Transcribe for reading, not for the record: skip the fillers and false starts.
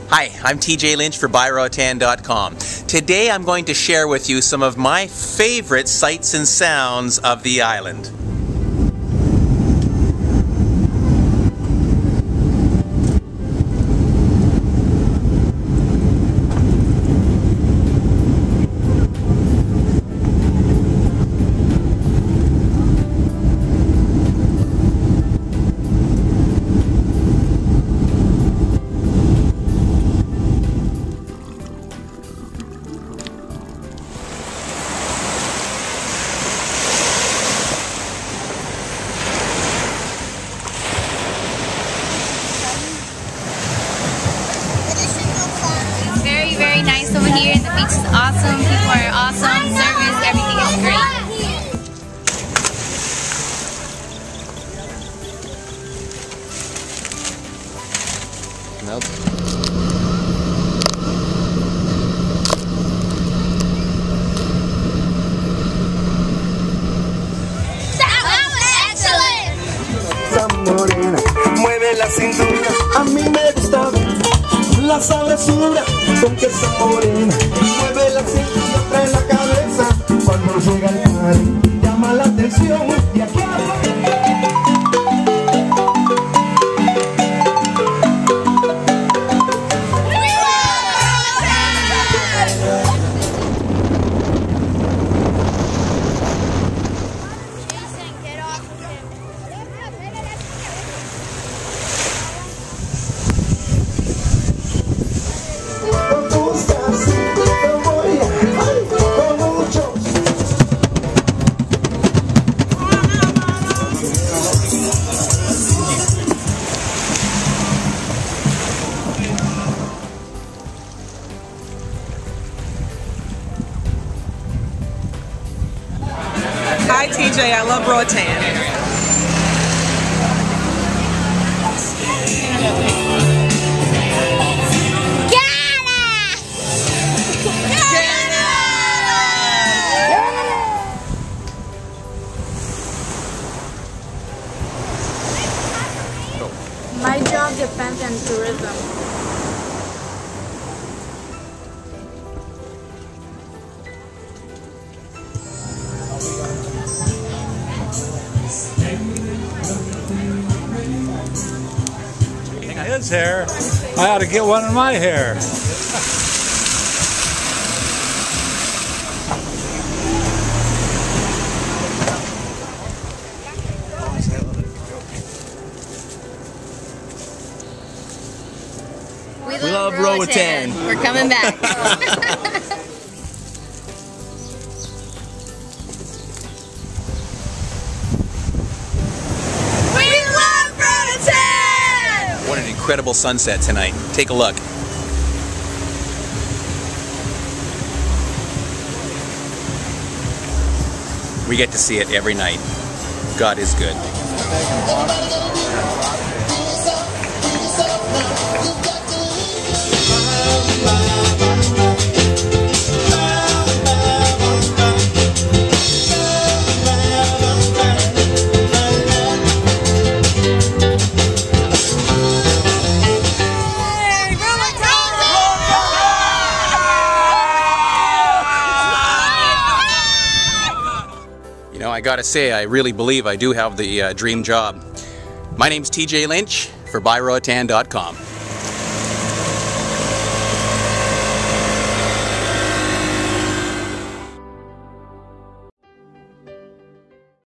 Hi, I'm TJ Lynch for Roatan.com. Today I'm going to share with you some of my favorite sights and sounds of the island. Very nice over here, and the beach is awesome. People are awesome. Service, everything is great. Nope. Morena, mueve la cintura, a mí me gusta ver la sabrosura con que esa morena mueve la cintura, trae la cabeza cuando llega el party, llama la atención y aquí Hi TJ, I love Roatan. My job depends on tourism. His hair, I ought to get one in my hair. We love Roatan. We're coming back. What an incredible sunset tonight. Take a look. We get to see it every night. God is good. You know, I gotta say, I really believe I do have the dream job. My name's TJ Lynch for Roatan.com.